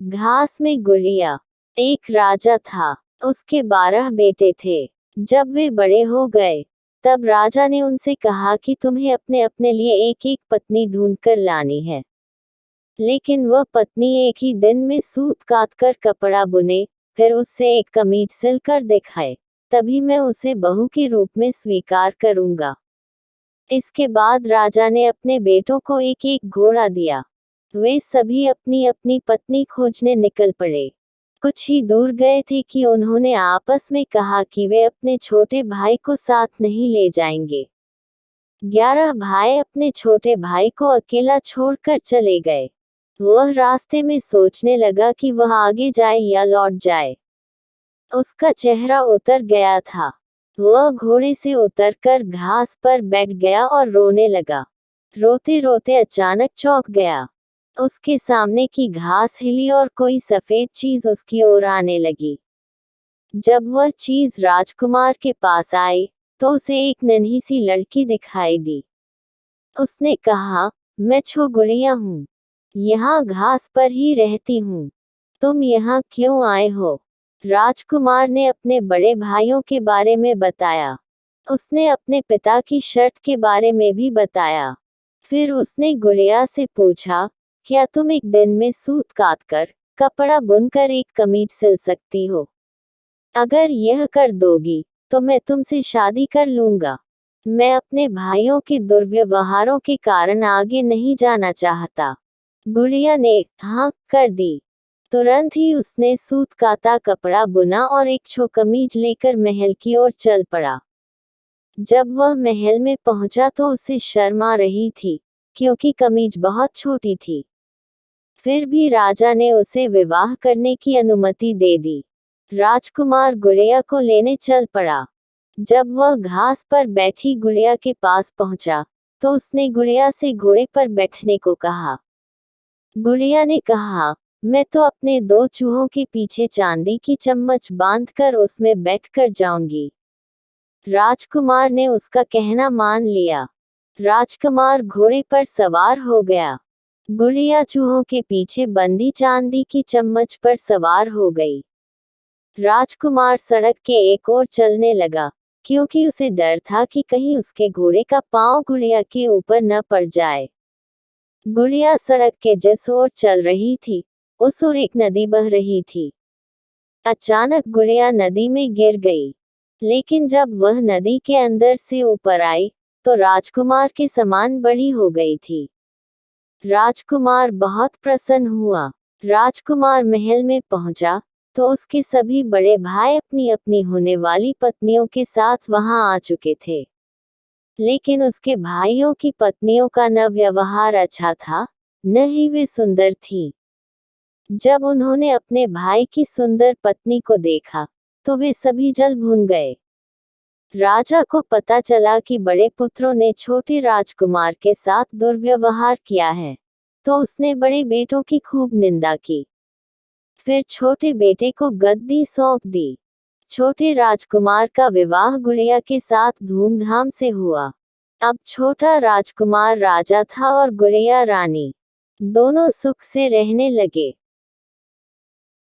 घास में गुड़िया। एक राजा था, उसके 12 बेटे थे। जब वे बड़े हो गए, तब राजा ने उनसे कहा कि तुम्हें अपने अपने लिए एक एक पत्नी ढूंढ कर लानी है। लेकिन वह पत्नी एक ही दिन में सूत काट कर कपड़ा बुने, फिर उससे एक कमीज सिलकर दिखाए, तभी मैं उसे बहू के रूप में स्वीकार करूंगा। इसके बाद राजा ने अपने बेटों को एक एक घोड़ा दिया। वे सभी अपनी अपनी पत्नी खोजने निकल पड़े। कुछ ही दूर गए थे कि उन्होंने आपस में कहा कि वे अपने छोटे भाई को साथ नहीं ले जाएंगे। 11 भाई अपने छोटे भाई को अकेला छोड़कर चले गए। वह रास्ते में सोचने लगा कि वह आगे जाए या लौट जाए। उसका चेहरा उतर गया था। वह घोड़े से उतरकर घास पर बैठ गया और रोने लगा। रोते रोते अचानक चौंक गया। उसके सामने की घास हिली और कोई सफेद चीज उसकी ओर आने लगी। जब वह चीज राजकुमार के पास आई, तो उसे एक नन्ही सी लड़की दिखाई दी। उसने कहा, मैं गुड़िया हूँ, यहाँ घास पर ही रहती हूँ। तुम यहाँ क्यों आए हो? राजकुमार ने अपने बड़े भाइयों के बारे में बताया। उसने अपने पिता की शर्त के बारे में भी बताया। फिर उसने गुड़िया से पूछा, क्या तुम एक दिन में सूत काटकर, कपड़ा बुनकर एक कमीज सिल सकती हो? अगर यह कर दोगी, तो मैं तुमसे शादी कर लूंगा। मैं अपने भाइयों के दुर्व्यवहारों के कारण आगे नहीं जाना चाहता। गुड़िया ने हाँ कर दी। तुरंत ही उसने सूत काता कपड़ा बुना और एक कमीज लेकर महल की ओर चल पड़ा। जब वह महल में पहुंचा तो उसे शर्म आ रही थी, क्योंकि कमीज बहुत छोटी थी। फिर भी राजा ने उसे विवाह करने की अनुमति दे दी। राजकुमार गुड़िया को लेने चल पड़ा। जब वह घास पर बैठी गुड़िया के पास पहुंचा, तो उसने गुड़िया से घोड़े पर बैठने को कहा। गुड़िया ने कहा, मैं तो अपने 2 चूहों के पीछे चांदी की चम्मच बांधकर उसमें बैठकर जाऊंगी। राजकुमार ने उसका कहना मान लिया। राजकुमार घोड़े पर सवार हो गया। गुड़िया चूहों के पीछे बंदी चांदी की चम्मच पर सवार हो गई। राजकुमार सड़क के एक ओर चलने लगा, क्योंकि उसे डर था कि कहीं उसके घोड़े का पांव गुड़िया के ऊपर न पड़ जाए। गुड़िया सड़क के जिस ओर चल रही थी, उस ओर एक नदी बह रही थी। अचानक गुड़िया नदी में गिर गई। लेकिन जब वह नदी के अंदर से ऊपर आई, तो राजकुमार के समान बड़ी हो गई थी। राजकुमार बहुत प्रसन्न हुआ। राजकुमार महल में पहुंचा, तो उसके सभी बड़े भाई अपनी अपनी होने वाली पत्नियों के साथ वहां आ चुके थे। लेकिन उसके भाइयों की पत्नियों का न व्यवहार अच्छा था, न ही वे सुंदर थीं। जब उन्होंने अपने भाई की सुंदर पत्नी को देखा, तो वे सभी जल भून गए। राजा को पता चला कि बड़े पुत्रों ने छोटे राजकुमार के साथ दुर्व्यवहार किया है, तो उसने बड़े बेटों की खूब निंदा की। फिर छोटे बेटे को गद्दी सौंप दी। छोटे राजकुमार का विवाह गुड़िया के साथ धूमधाम से हुआ। अब छोटा राजकुमार राजा था और गुड़िया रानी। दोनों सुख से रहने लगे।